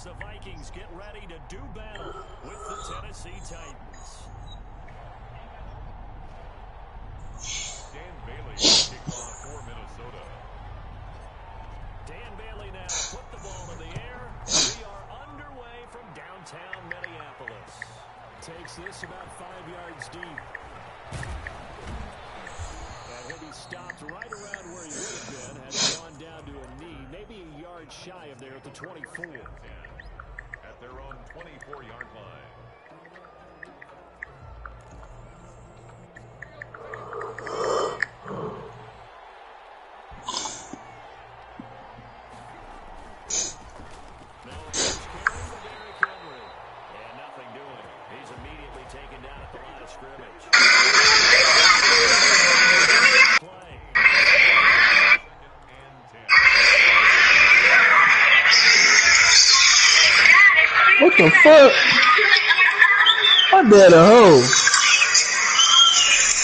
The Vikings get ready to do battle with the Tennessee Titans. Dan Bailey kick off for Minnesota. Dan Bailey now put the ball in the air. We are underway from downtown Minneapolis. Takes this about 5 yards deep. And he'll be stopped right around where he would have been had he gone down to a knee, maybe a yard shy of there at the 24. At their own 24-yard line. And nothing doing. He's immediately taken down at the line of scrimmage. What the fuck? My dad a hoe.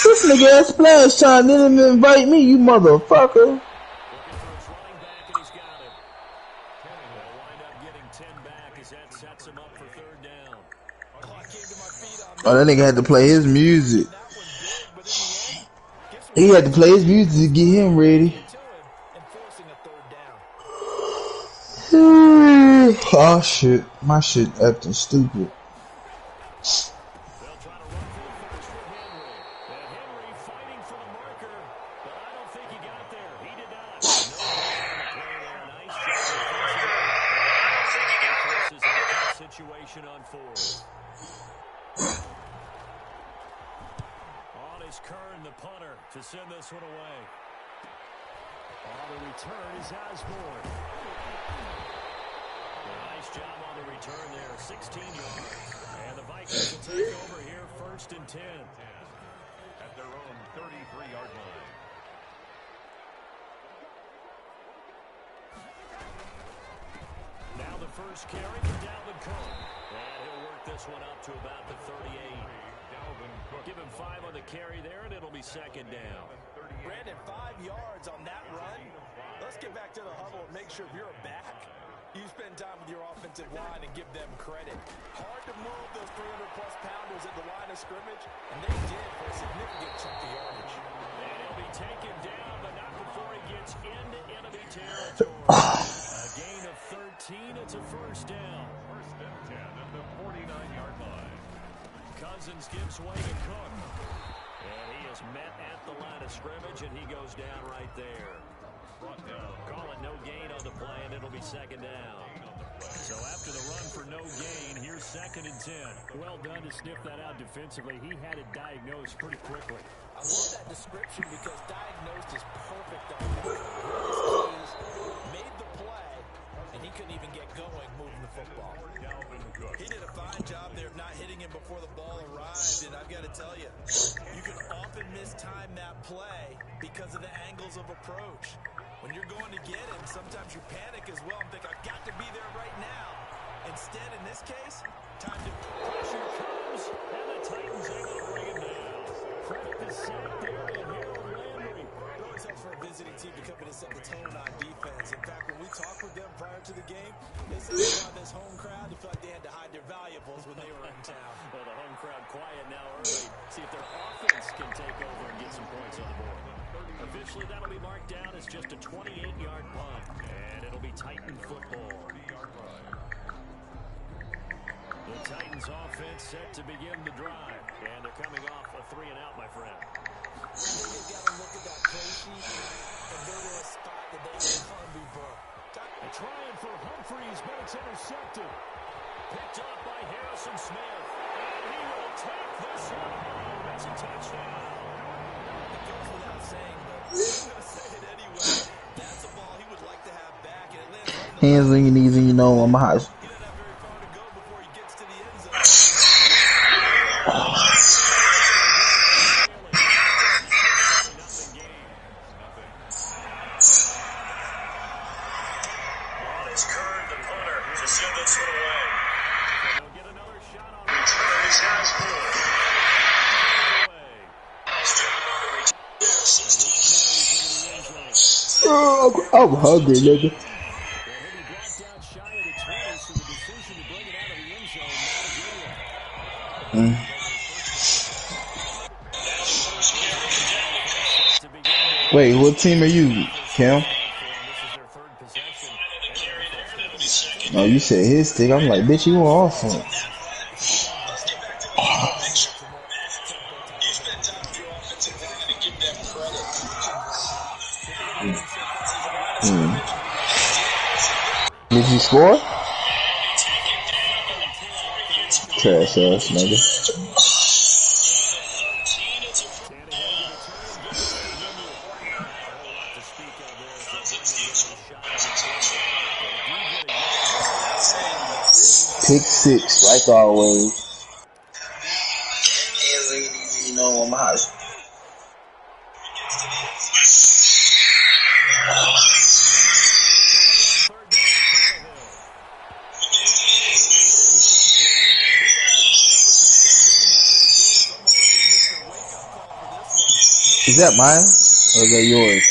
This nigga at Splash Time didn't even invite me, you motherfucker. Oh, that nigga had to play his music. He had to play his music to get him ready. Oh shit, my shit acting stupid. Situation on fourth. On his Kern, the punter, to send this one away. On the return is Osborne. Nice job on the return there, 16 yards. And the Vikings will take over here, 1st and 10. At their own 33-yard line. Now the first carry for Dalvin Cook. And he'll work this one up to about the 38. Give him 5 on the carry there, and it'll be 2nd down. Brandon, 5 yards on that run. Let's get back to the huddle and make sure if you're a back, you spend time with your offensive line and give them credit. Hard to move those 300-plus pounders at the line of scrimmage, and they did for a significant chunk of yardage. And he'll be taken down, but not before he gets into enemy territory. A gain of 13, it's a 1st down. 1st and 10 at the 49-yard line. Cousins gives way to Cook. And he is met at the line of scrimmage, and he goes down right there. Brought down. Call it no gain on the play, and it'll be 2nd down. So after the run for no gain, here's 2nd and 10. Well done to sniff that out defensively. He had it diagnosed pretty quickly. I love that description because diagnosed is perfect on his keys, made the play, and he couldn't even get going moving the football. He did a fine job there of not hitting him before the ball arrived, and I've got to tell you, you can often mistime that play because of the angles of approach. When you're going to get him, sometimes you panic as well and think, I've got to be there right now. Instead, in this case, time to pressure comes, and the Titans able to bring him down. Credit the sack there to Harold Landry. It always helps for a visiting team to come in and set the tone on defense. In fact, when we talked with them prior to the game, they said they got this home crowd. They felt like they had to hide their valuables when they were in town. Well, the home crowd quiet now early. See if their offense can take over and get some points on the board. Officially, that'll be marked down as just a 28-yard punt, and it'll be Titan football. The Titans offense set to begin the drive, and they're coming off a 3-and-out, my friend. They've got to look at that play sheet and go to a spot that they can come before. A trying for Humphreys, but it's intercepted. Picked up by Harrison Smith, and he will take this one home. It's a touchdown. It goes without saying, but I'm going to say it anyway. That's a ball he would like to have back, and it lands right in the Hands on your knees and you know I'm hot. He doesn't have very far to go before he gets to the end zone. It's Kern, the punter, to send this one away. They'll get another shot on the I'm hungry, nigga. Well, he dropped out shy of the 20, so the Wait, what team are you, Cam? Oh, you said his stick. I'm like, bitch, you on offense. Did you score? Trash ass nigga. Pick six, like always. You know, I'm hot. Is that mine or is that yours?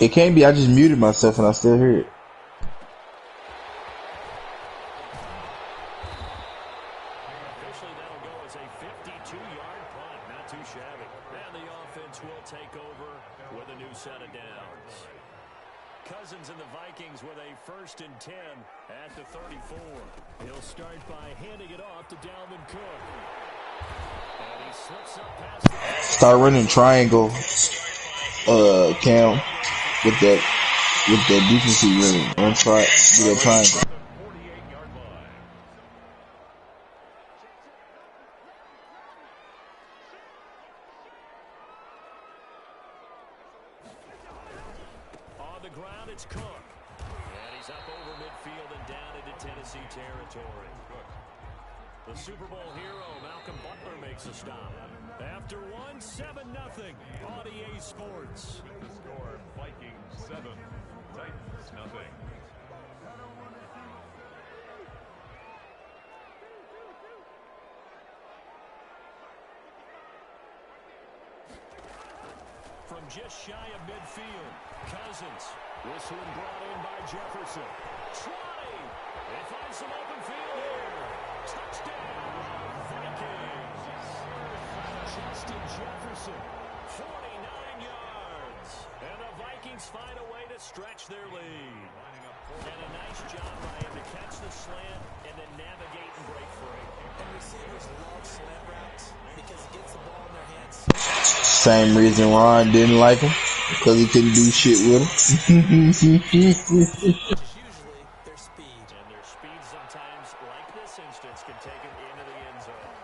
It can't be. I just muted myself and I still hear it. Officially, that'll go as a 52-yard punt. Not too shabby. And the offense will take over with a new set of downs. Cousins and the Vikings with a 1st and 10 at the 34. He'll start by handing it off to Dalvin Cook. And he slips up past the... Start running triangle, Cam, with that defensive running. Run do that triangle. It's Cook. And he's up over midfield and down into Tennessee territory. The Super Bowl hero, Malcolm Butler, makes a stop. After 1, 7-0 on EA Sports. The score, Vikings 7, Titans nothing. From just shy of midfield, Cousins. This one brought in by Jefferson. Trying. They find some open field here. Touchdown, Vikings. Justin Jefferson, 49 yards. And the Vikings find a way to stretch their lead. And a nice job by him to catch the slant and then navigate and break free. And receivers love slant routes because it gets the ball in their hands. Same reason Ron didn't like him, because he couldn't do shit with him. Usually their speed. And their speed sometimes, like this instance, can take it into the end zone.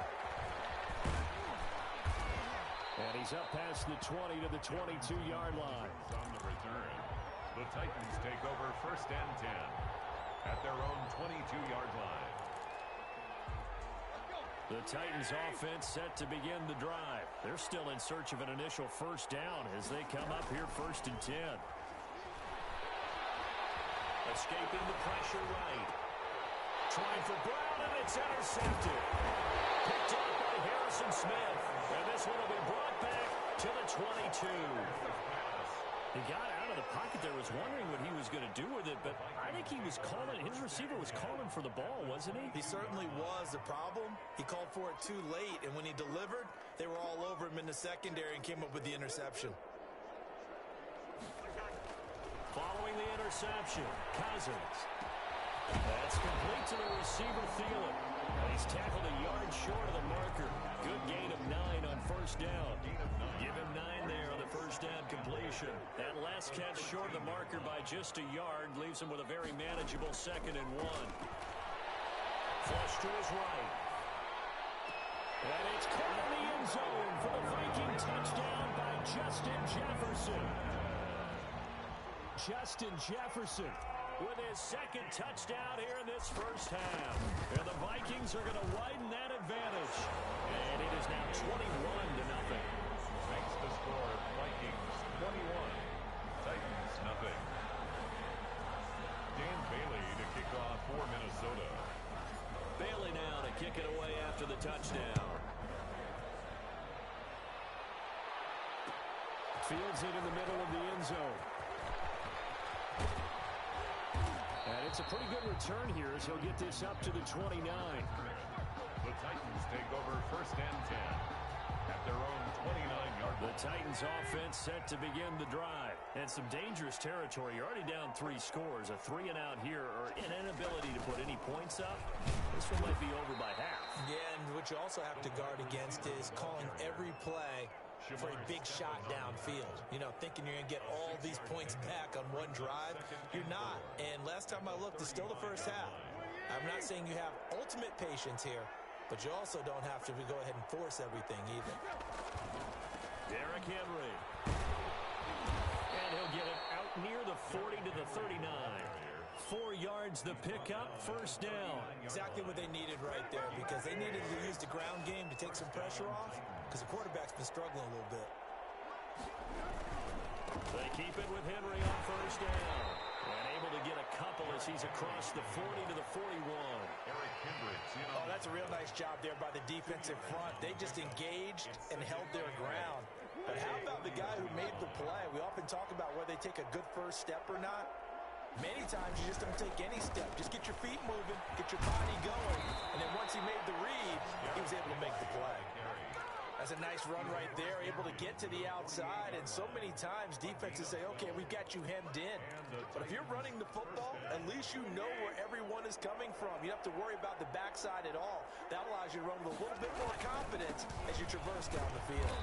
And he's up past the 20 to the 22-yard line. On the return, the Titans take over 1st and 10 at their own 22-yard line. The Titans offense set to begin the drive. They're still in search of an initial 1st down as they come up here 1st and 10. Escaping the pressure right. Trying for Brown, and it's intercepted. Picked up by Harrison Smith. And this one will be brought back to the 22. He got out of the pocket there, was wondering what he was going to do with it, but I think he was calling, his receiver was calling for the ball, wasn't he? He certainly was. The problem, he called for it too late, and when he delivered, they were all over him in the secondary and came up with the interception. Following the interception, Cousins. That's complete to the receiver, Thielen. He's tackled a yard short of the marker. Good gain of 9 on 1st down. Give him 9 there on the 1st down completion. That last catch short of the marker by just a yard leaves him with a very manageable 2nd and 1. Flush to his right. And it's caught in the end zone for the Viking touchdown by Justin Jefferson. Justin Jefferson with his 2nd touchdown here in this 1st half. And the Vikings are going to widen that advantage. And it is now 21-0. Makes the score, Vikings 21, Titans nothing. Dan Bailey to kick off for Minnesota. Bailey now to kick it away after the touchdown. Fields it in the middle of the end zone. It's a pretty good return here as he'll get this up to the 29. The Titans take over first and 10 at their own 29-yard line. The Titans offense set to begin the drive. And some dangerous territory. You're already down 3 scores. A 3-and-out here or an inability to put any points up. This one might be over by half. Yeah, and what you also have to guard against is calling every play for a big shot downfield. You know, thinking you're going to get all these points back on one drive. You're not. And last time I looked, it's still the first half. I'm not saying you have ultimate patience here, but you also don't have to go ahead and force everything either. Derrick Henry. And he'll get it out near the 40 to the 39. 4 yards the pickup, first down. Exactly what they needed right there, because they needed to use the ground game to take some pressure off, because the quarterback's been struggling a little bit. They keep it with Henry on first down. And able to get a couple as he's across the 40 to the 41. Oh, that's a real nice job there by the defensive front. They just engaged and held their ground. But how about the guy who made the play? We often talk about whether they take a good first step or not. Many times you just don't take any step. Just get your feet moving, get your body going, and then once he made the read, he was able to make the play. That's a nice run right there, able to get to the outside, and so many times defenses say, okay, we've got you hemmed in. But if you're running the football, at least you know where everyone is coming from. You don't have to worry about the backside at all. That allows you to run with a little bit more confidence as you traverse down the field.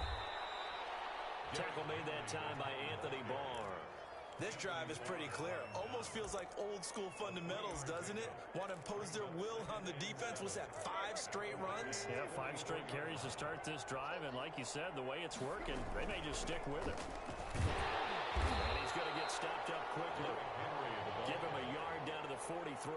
Tackle made that time by Anthony Barr. This drive is pretty clear. Almost feels like old school fundamentals, doesn't it? Want to impose their will on the defense. Was that 5 straight runs? Yeah, 5 straight carries to start this drive. And like you said, the way it's working, they may just stick with it. And he's going to get stopped up quickly. Give him a yard down to the 43.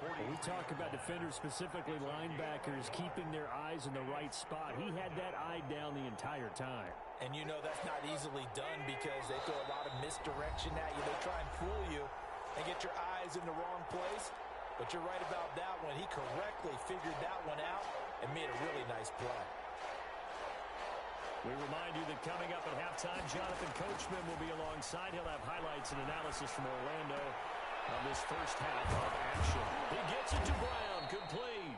Well, we talk about defenders, specifically linebackers, keeping their eyes in the right spot. He had that eye down the entire time. And you know that's not easily done because they throw a lot of misdirection at you. They try and fool you and get your eyes in the wrong place. But you're right about that one. He correctly figured that one out and made a really nice play. We remind you that coming up at halftime, Jonathan Coachman will be alongside. He'll have highlights and analysis from Orlando on this first half of action. He gets it to Brown, complete.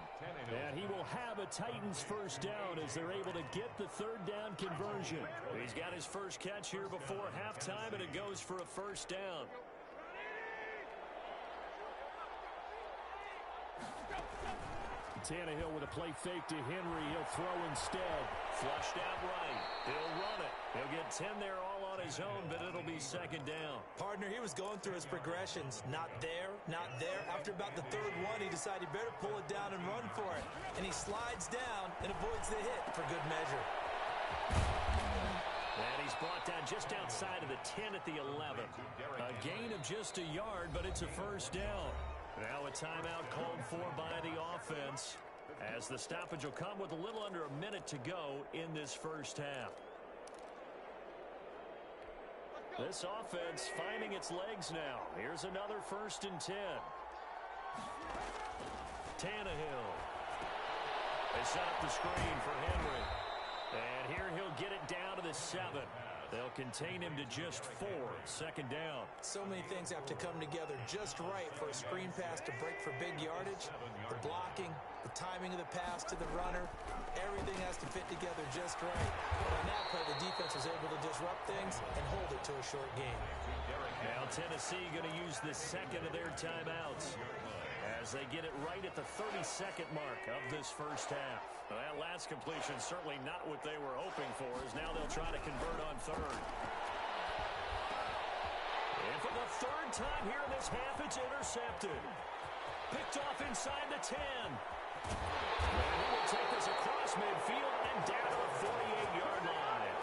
And he will have a Titans first down as they're able to get the third down conversion. He's got his first catch here before halftime, and it goes for a first down. Tannehill with a play fake to Henry. He'll throw instead. Flushed out right. He'll run it. He'll get 10 there all on his own, but it'll be second down. Partner, he was going through his progressions. Not there, not there. After about the third one, he decided he better pull it down and run for it. And he slides down and avoids the hit for good measure. And he's brought down just outside of the 10 at the 11. A gain of just a yard, but it's a first down. Now a timeout called for by the offense as the stoppage will come with a little under a minute to go in this first half. This offense finding its legs now. Here's another 1st and 10. Tannehill. They set up the screen for Henry. And here he'll get it down to the 7. They'll contain him to just 4. Second down. So many things have to come together just right for a screen pass to break for big yardage. The blocking, the timing of the pass to the runner, everything has to fit together just right. And on that play, the defense was able to disrupt things and hold it to a short game. Now Tennessee going to use the second of their timeouts as they get it right at the 32nd mark of this first half. Well, that last completion certainly not what they were hoping for, as now they'll try to convert on third. And for the third time here in this half, it's intercepted. Picked off inside the 10. And he will take this across midfield and down to the 48-yard line.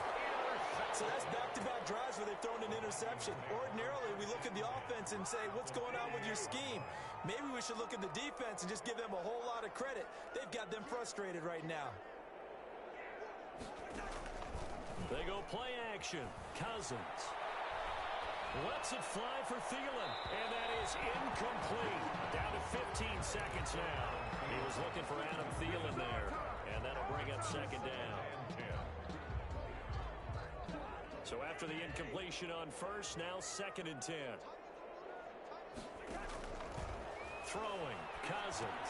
So that's back-to-back drives where they've thrown an interception. Ordinarily, we look at the offense and say, what's going on with your scheme? Maybe we should look at the defense and just give them a whole lot of credit. They've got them frustrated right now. They go play action. Cousins lets it fly for Thielen, and that is incomplete. Down to 15 seconds now. He was looking for Adam Thielen there, and that'll bring up second down. So after the incompletion on first, now 2nd and 10. Throwing, Cousins.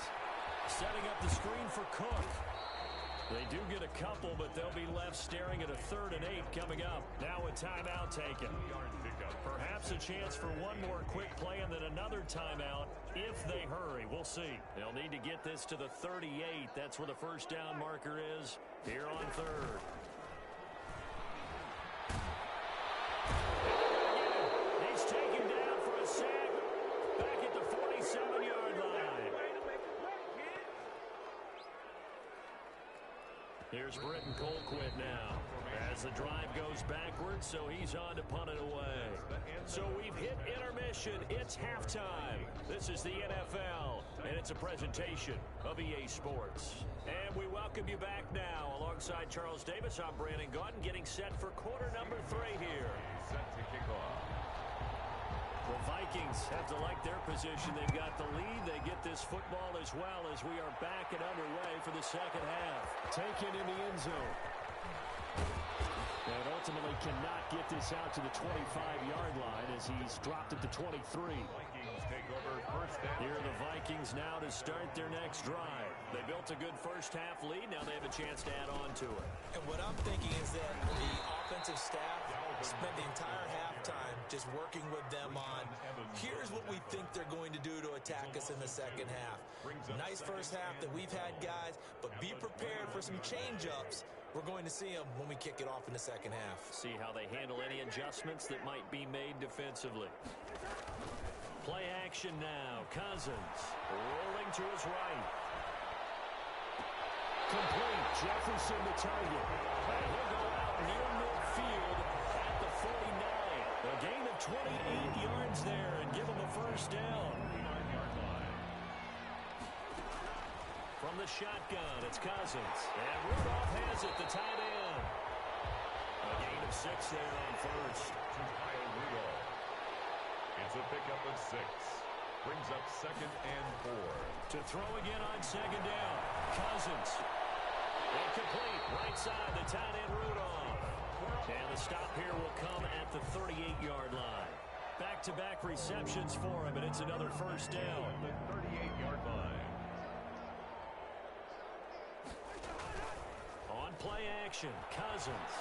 Setting up the screen for Cook. They do get a couple, but they'll be left staring at a 3rd and 8 coming up. Now a timeout taken. Perhaps a chance for one more quick play and then another timeout if they hurry. We'll see. They'll need to get this to the 38. That's where the first down marker is here on 3rd. He's taken down for a sack back at the 47-yard line. Here's Britton Colquitt now as the drive goes backwards, so he's on to punt it away. So we've hit intermission. It's halftime. This is the NFL, and it's a presentation of EA Sports. And we welcome you back now. Alongside Charles Davis, I'm Brandon Gaudin, getting set for quarter number 3 here. Set to kick off. The Vikings have to like their position. They've got the lead. They get this football as well as we are back and underway for the second half. Taken in the end zone. And ultimately cannot get this out to the 25-yard line as he's dropped at the 23. Vikings take over first down. Here are the Vikings now to start their next drive. They built a good first-half lead. Now they have a chance to add on to it. And what I'm thinking is that the offensive staff spent the entire halftime just working with them on, here's what we think they're going to do to attack us in the second half. Nice first half that we've had, guys, but be prepared for some change-ups. We're going to see them when we kick it off in the second half. See how they handle any adjustments that might be made defensively. Play action now. Cousins rolling to his right. Complete. Jefferson the target. And he'll go out near midfield at the 49. A gain of 28 yards there and give him a first down. From the shotgun, it's Cousins. And Rudolph has it, the tight end. A gain of 6 there on first. To Kyle Rudolph. It's a pickup of 6. Brings up 2nd and 4. To throw again on second down. Cousins. Incomplete. Right side, the tight end Rudolph. And the stop here will come at the 38-yard line. Back-to-back receptions for him, and it's another first down. The 38-yard line. On play action, Cousins.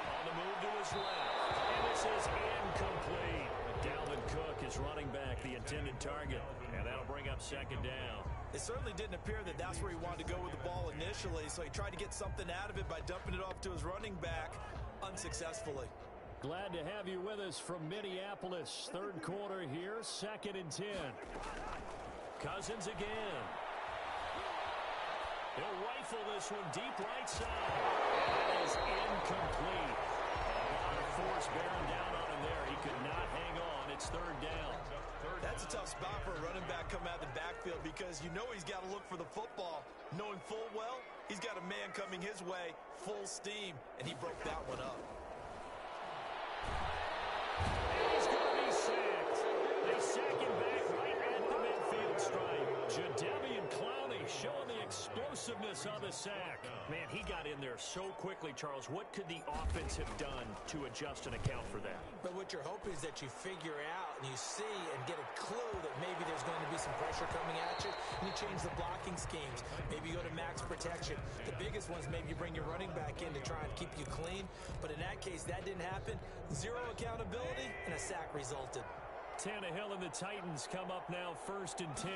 On the move to his left. And this is incomplete. Dalvin Cook is running back, the intended target. And that'll bring up second down. It certainly didn't appear that that's where he wanted to go with the ball initially, so he tried to get something out of it by dumping it off to his running back unsuccessfully. Glad to have you with us from Minneapolis. Third quarter here, 2nd and 10. Cousins again. He'll rifle this one deep right side. That is incomplete. A lot of force bearing down on him there. He could not hang on. It's 3rd down. That's a tough spot for a running back coming out of the backfield because you know he's got to look for the football, knowing full well he's got a man coming his way, full steam, and he broke that one up. And he's going to be sacked. They sack him back right at the midfield stripe. Jadeveon Clowney showing the explosiveness on the sack. Man, he got in there so quickly, Charles. What could the offense have done to adjust and account for that? But what you're hoping is that you figure out and you see and get a clue that maybe there's going to be some pressure coming at you, and you change the blocking schemes. Maybe you go to max protection. The biggest ones, maybe you bring your running back in to try and keep you clean. But in that case, that didn't happen. 0 accountability, and a sack resulted. Tannehill and the Titans come up now 1st and 10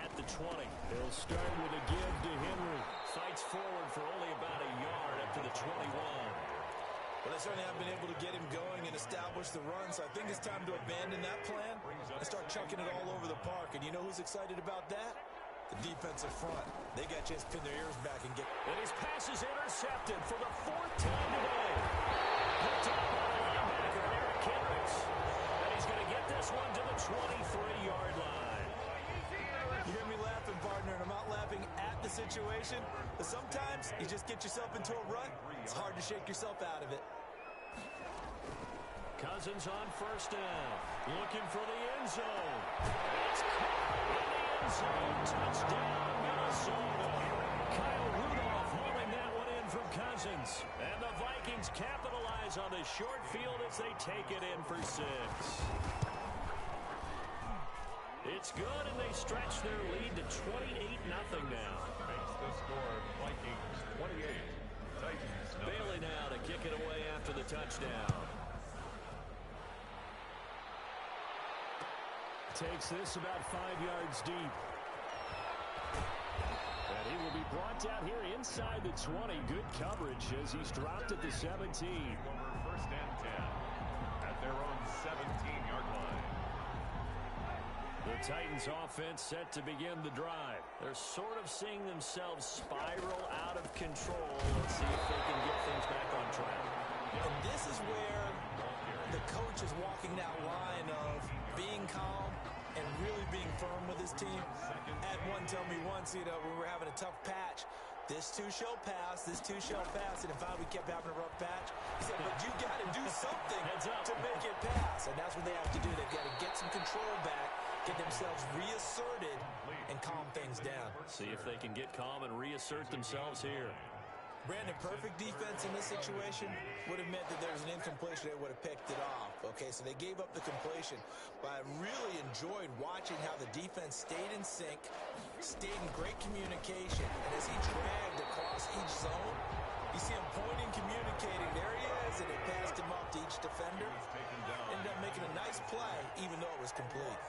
at the 20. They'll start with a give to Henry. Fights forward for only about a yard up to the 21. Well, they certainly haven't been able to get him going and establish the run, so I think it's time to abandon that plan and start chucking it all over the park. And you know who's excited about that? The defensive front. They got to just pin their ears back and get... And his pass is intercepted for the 4th time today. Picked up by the linebacker, Eric Kendricks. And he's going to get this one to the 23-yard line. You hear me laughing, partner, and I'm not laughing at the situation, but sometimes you just get yourself into a rut. It's hard to shake yourself out of it. Cousins on 1st down. Looking for the end zone. It's caught in the end zone. Touchdown, Minnesota. Kyle Rudolph hauling that one in from Cousins. And the Vikings capitalize on the short field as they take it in for 6. It's good, and they stretch their lead to 28-0 now. Makes the score Vikings 28, Titans 0. Bailey now to kick it away after the touchdown. Takes this about 5 yards deep. And he will be brought down here inside the 20. Good coverage as he's dropped at the 17. Over first and 10 at their own 17-yard line. The Titans offense set to begin the drive. They're sort of seeing themselves spiral out of control. Let's see if they can get things back on track. And this is where the coach is walking that line of being calm and really being firm with his team. Had one tell me once, we were having a tough patch. This too shall pass, this too shall pass. And if we kept having a rough patch, he said, but you got to do something to make it pass. And that's what they have to do. They've got to get some control back, get themselves reasserted, and calm things down. See if they can get calm and reassert themselves here. Brandon, perfect defense in this situation would have meant that there was an incompletion. They would have picked it off. Okay, so they gave up the completion. But I really enjoyed watching how the defense stayed in sync, stayed in great communication. And as he dragged across each zone, you see him pointing, communicating. There he is, and it passed him off to each defender. Ended up making a nice play, even though it was complete.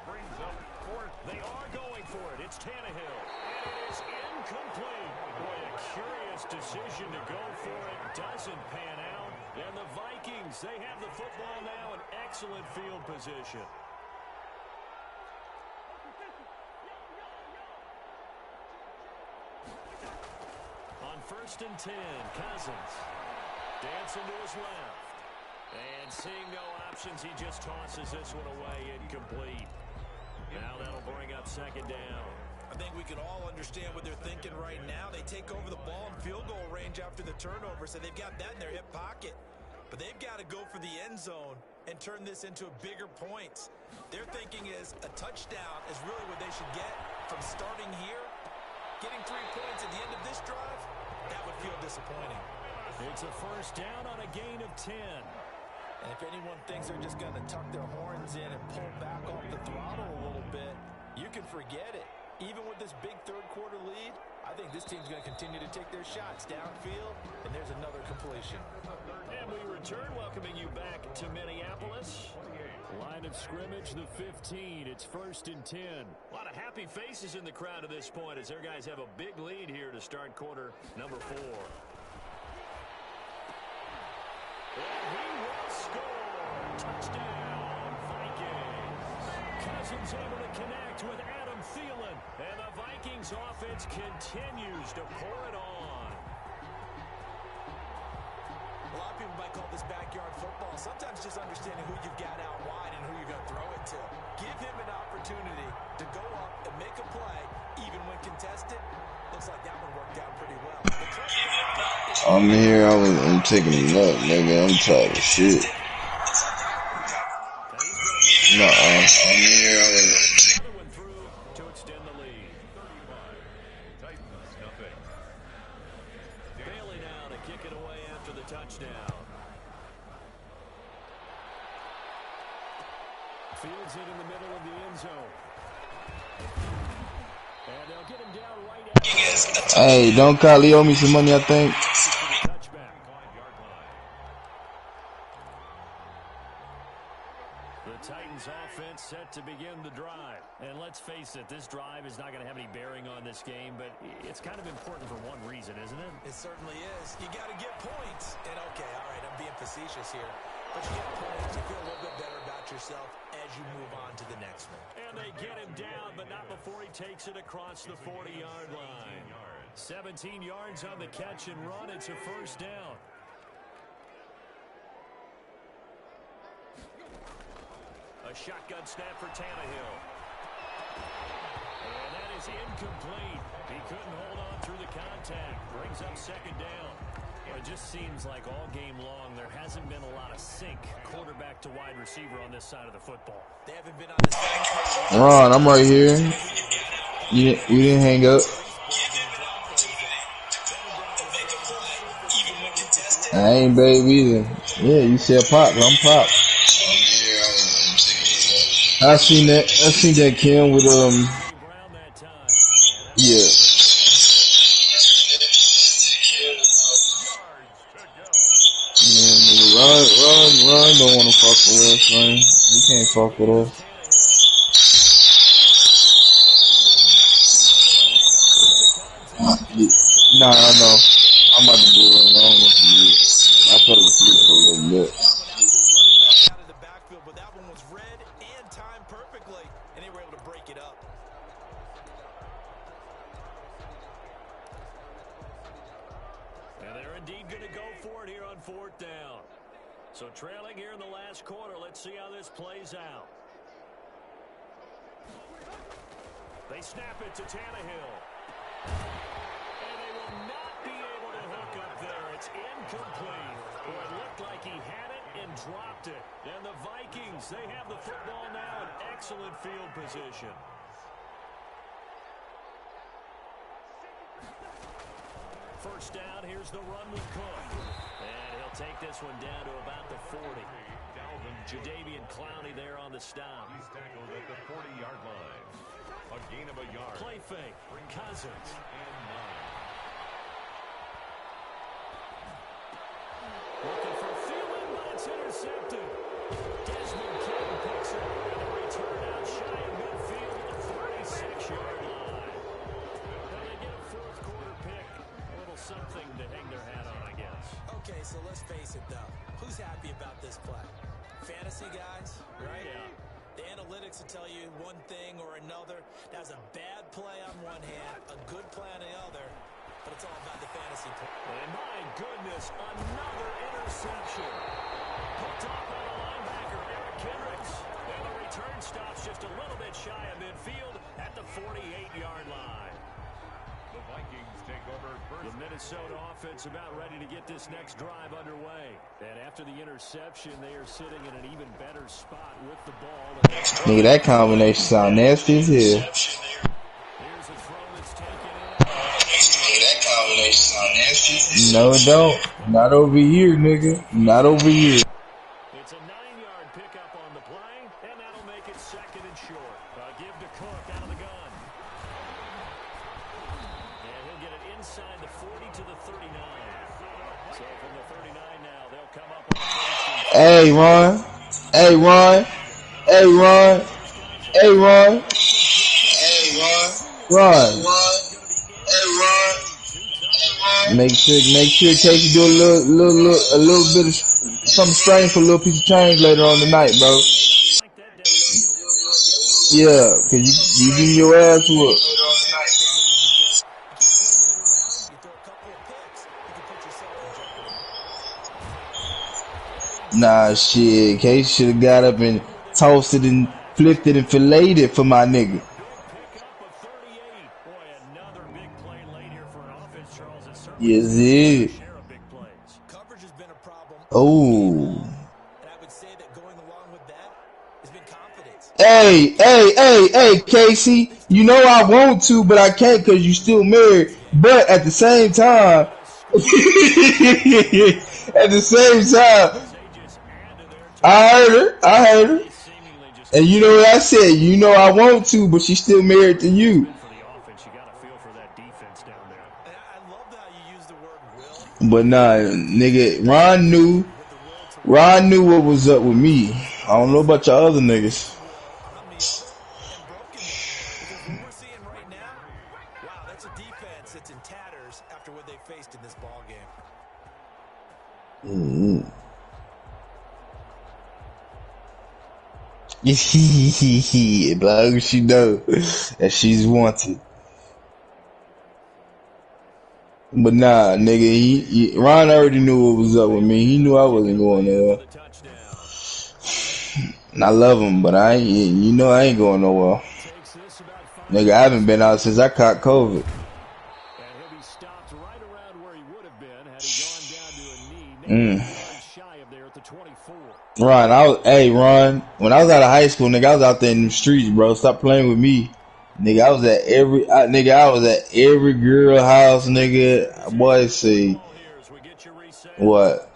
Brings up fourth. They are going for it. It's Tannehill. And it is incomplete. Boy, a curious decision to go for it. Doesn't pan out. And the Vikings, they have the football now in excellent field position. On 1st and 10, Cousins. Dancing to his left. And seeing no options, he just tosses this one away, incomplete. Now that'll bring up 2nd down. I think we can all understand what they're thinking right now. They take over the ball in field goal range after the turnover, so they've got that in their hip pocket. But they've got to go for the end zone and turn this into bigger points. Their thinking is a touchdown is really what they should get from starting here. Getting 3 points at the end of this drive, that would feel disappointing. It's a 1st down on a gain of 10. And if anyone thinks they're just going to tuck their horns in and pull back off the throttle a little bit, you can forget it. Even with this big third-quarter lead, I think this team's going to continue to take their shots downfield, and there's another completion. And we return, welcoming you back to Minneapolis. Line of scrimmage, the 15. It's 1st and 10. A lot of happy faces in the crowd at this point as their guys have a big lead here to start quarter number 4. And he will score. Touchdown, Vikings. Cousins able to connect with Adam Thielen. And the Vikings offense continues to pour it on. A lot of people might call this backyard football. Sometimes just understanding who you've got out wide and who you're going to throw it to. Give him an opportunity to go up and make a play, even when contested. Looks like that one worked out pretty well. I'm here, I'm taking a nut, nigga. I'm tired of shit. Nuh-uh. I'm here, Another one through to extend the lead. 35, Titans nothing. Bailey now to kick it away after the touchdown. Fields it in the middle of the end zone. And they'll get him down right after. Hey, don't Kylie owe me some money, I think. Touchback. 5-yard line. The Titans offense set to begin the drive. And let's face it, this drive is not going to have any bearing on this game, but it's kind of important for one reason, isn't it? It certainly is. You got to get points. And okay, all right, I'm being facetious here. But you get points, you feel a little bit better about yourself as you move on to the next one. And they get him down, but not before he takes it across the 40-yard line. 17 yards on the catch and run. It's a 1st down. A shotgun snap for Tannehill. And that is incomplete. He couldn't hold on through the contact. Brings up 2nd down. It just seems like all game long there hasn't been a lot of sync quarterback to wide receiver on this side of the football. They haven't been on the same page. Ron, I'm right here. You didn't hang up. I ain't babe either. Yeah, you said pop, I'm pop. I seen that. I seen that Kim with Brown that time. And that yeah. Yards to go. Yeah, nigga, Ron don't want to fuck with us, man. He can't fuck with here's us. Tannehill. And he will not be able to hang on to the contact. Yeah. It's Nah, incomplete. I know. I'm about to do it. I don't want to do it. Fourth I down. fell asleep for a little bit. Coming out to his running back out of the backfield, but that one was read and timed perfectly, and they were able to break it up. And they're indeed going to go for it here on fourth down. So trailing here in the last quarter. Let's see how this plays out. They snap it to Tannehill. And they will not be able to hook up there. It's incomplete. Boy, it looked like he had it and dropped it. And the Vikings, they have the football now in excellent field position. First down, here's the run with Cook. And he'll take this one down to about the 40. Jadeveon Clowney there on the stop. He's tackled at the 40-yard line. A gain of a yard. Play fake. Cousins. And 9. Looking for Thielen, but it's intercepted. Desmond King picks it up and a return out shy of midfield at the 36-yard line. Well, they get a fourth quarter pick. A little something to hang their hat on, I guess. Okay, so let's face it, though. Who's happy about this play? Fantasy guys, right? Yeah. The analytics will tell you one thing or another. That's a bad play on one hand, a good play on the other, but it's all about the fantasy play. And my goodness, another interception. Hooked off by the linebacker, Eric Kendricks. And the return stops just a little bit shy of midfield at the 48-yard line. The Vikings take over first. The Minnesota offense about ready to get this next drive underway. And after the interception, they are sitting in an even better spot with the ball. Nigga, that combination sound nasty as hell. Here's a throw that's taken in. Nigga, that combination sound nasty as hell. No, it don't. Not over here, nigga. Not over here. It's a 9-yard pickup on the play, and that'll make it second and short. Give to Cook out of the gun. And he'll get it inside the 40 to the 39. So from the 39 now, they'll come up on the first. Hey, Ron. Hey, Ron. Hey, Ron. Hey, Ron. Ron. Hey, Ron. Make sure Casey do a little bit of something strange for a little piece of change later on tonight, bro. Yeah, cause you getting your ass whooped. Nah, shit. Casey should have got up and tossed it and flipped it and filleted it for my nigga. Yes, it. Coverage has been a problem. Oh. And I would say that going along with that has been confidence. Hey, Casey. You know I want to, but I can't because you still married. But at the same time, I heard her. And you know what I said? You know I want to, but she's still married to you. But nah, nigga, Ron knew what was up with me. I don't know about your other niggas. What we're seeing right now, wow, that's a defense that's in tatters after what they faced in this ball game. As long as she know that she's wanted. But nah, nigga, Ron already knew what was up with me. He knew I wasn't going nowhere. And I love him, but I ain't going nowhere. Nigga, I haven't been out since I caught COVID. And he'll be stopped right around where he would have been had he gone down to a knee. Shy of there at the 24. Ron, when I was out of high school, nigga, I was out there in the streets, bro. Stop playing with me. Nigga, I was at every girl house, nigga. Boy, see. What?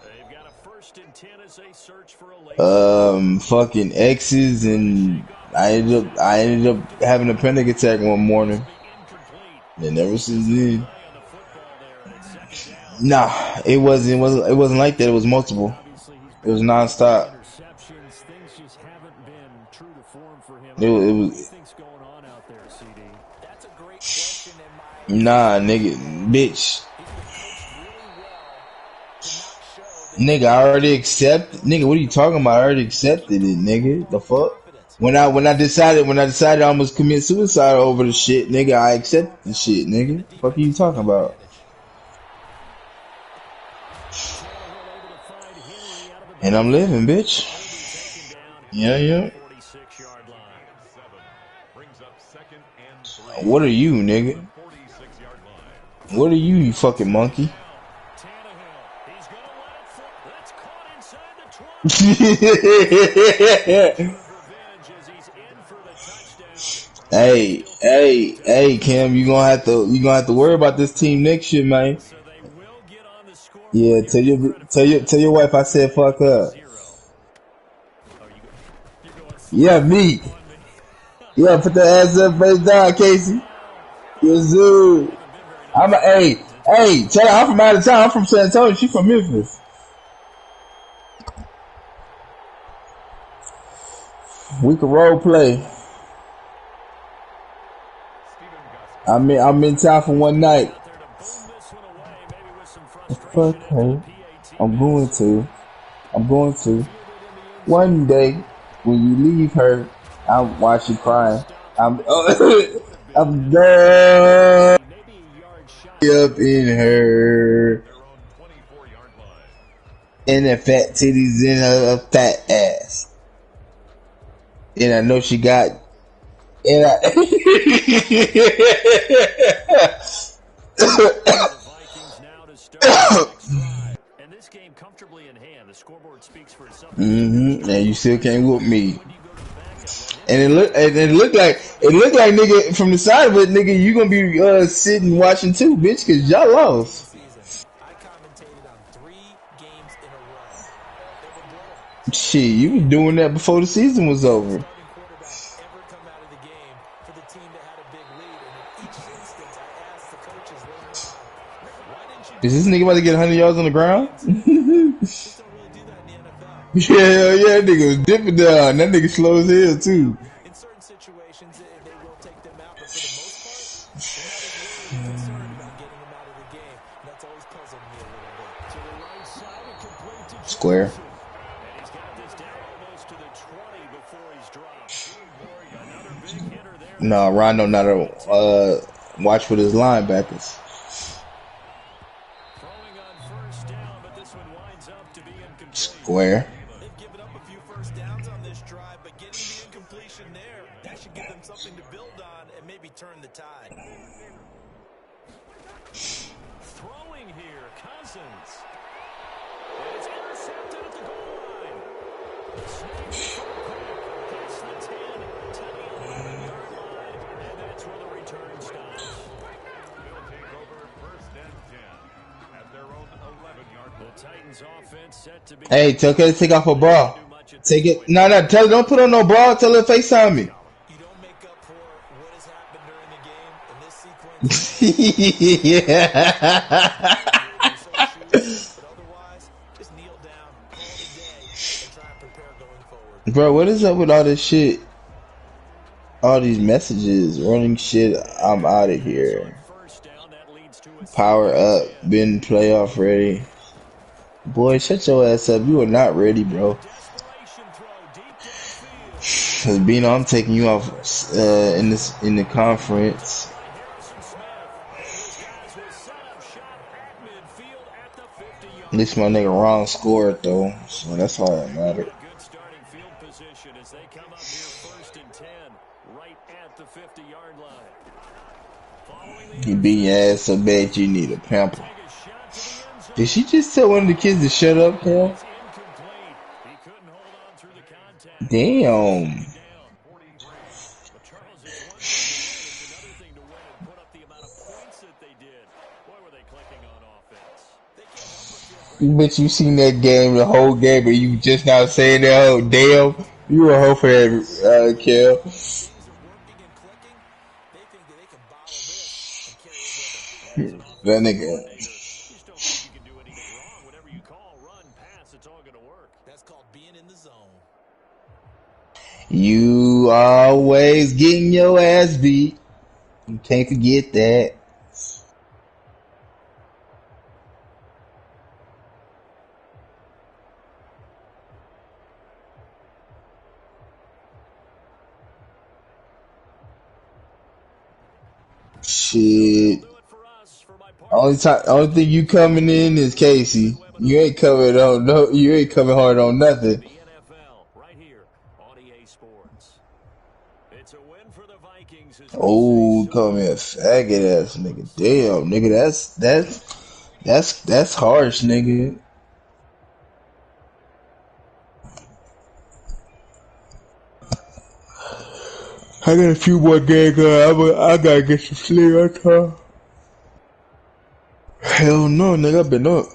Fucking exes and I ended up having a panic attack one morning. And ever since then, nah, it wasn't like that. It was multiple. It was nonstop. Things just haven't been true to form for him. It What do you was think's going on out there, CD? That's a great question, in my opinion. nah, nigga, bitch. He's been coached really well to not show that Nigga, I already accepted. Nigga, what are you talking about? I already accepted it, nigga. The fuck? confidence. When I decided I almost commit suicide over the shit, nigga, I accepted the shit, nigga. Fuck are you talking about? And I'm living, bitch. Yeah, yeah. What are you, nigga? What are you, you fucking monkey? Hey, Kim, you gonna have to worry about this team next year, man. Yeah, tell your wife I said fuck her. Yeah, me. Yeah, put the ass up, face down, Casey. Yes, sir. Hey, tell her I'm from out of town. I'm from San Antonio. She from Memphis. We can role play. I'm in town for one night. Fuck her. I'm going to. One day, when you leave her, I'll watch you crying. I'm done up in her. And the fat titties in her fat ass. And I know she got. And this game comfortably in hand. The scoreboard speaks for itself. And you still can't whoop me. And it looked like nigga from the side of it, nigga, you gonna be sitting watching too, bitch, cause y'all lost. I commentated on 3 games in a row. They were brutal. Shit, you was doing that before the season was over. Starting quarterback ever come out of the game for the team that had a big lead, and in each instance, I asked the coaches later on, why didn't you? Is this nigga about to get 100 yards on the ground? Just don't really do that in the NFL. Yeah, nigga was dipping down. That nigga slow as hell too. In certain situations, they will take them out, but for the most part, they're not as worried and concerned about getting them out of the game. And that's always puzzled me a little bit. To the right side and complete to Square. Johnson. And he's got this down almost to the 20 before he's dropped. Another big hitter there. No, Rondo not a watch with his linebackers. Throwing on first down, but this one winds up to be incomplete. Square. They've given up a few first downs on this drive, but getting the incompletion there, that should give them something to build on and maybe turn the tide. Throwing here, Cousins. And it's intercepted at the goal line. Snagged short quick. Gets the 10 to the 11-yard line. And that's where the return stops. They'll take over first and 10 at their own 11-yard line. The Titans offense set to be... Hey, tell her to take off her bra. Take it. No, tell her don't put on no bra. Tell her to FaceTime me. You don't make up for what has happened during the game in this sequence. Yeah. But otherwise, just kneel down, call it a day, and try and prepare going forward. Bro, what is up with all this shit? All these messages, running shit. I'm out of here. First down, that leads to a Power up. Been playoff ready. Boy, shut your ass up. You are not ready, bro. desperation throw deep downfield. Cause Bino, I'm taking you off in the conference. Harrison Smith. These guys will set up shop at midfield at the 50-yard. At least my nigga Ron scored though, so that's all that mattered. Good starting field position as they come up near first and 10, right at the 50-yard line. Following the You beat your ass so bad you need a pamper. take a shot to the end zone. Did she just tell one of the kids to shut up, Cam? It's incomplete. He couldn't hold on through the contact. Damn. Down. But Charles, it's one thing to win, it's another thing to win and put up the amount of points that they did. Boy, were they clicking on offense. They can't help but feel great. Bet you seen that game, the whole game, but you just now saying that, oh, damn. You a hoe for that, Kel. Things are working and clicking. They think that they can bottle this and carry it with them. As an That offensive nigga. coordinator, you just don't think you can do anything wrong. Whatever you call, run, pass, it's all going to work. That's called being in the zone. You always getting your ass beat. You can't forget that. Shit. Do it for us. For my part, Only thing you coming in is Casey. You ain't coming on no. You ain't coming hard on nothing. the NFL, right here on EA Sports. It's a win for the Vikings. As we Oh, say call me a so faggot ass nigga. Damn, nigga, that's harsh, nigga. I got a few more games. I gotta get some sleep. Hell no, nigga. I've been up.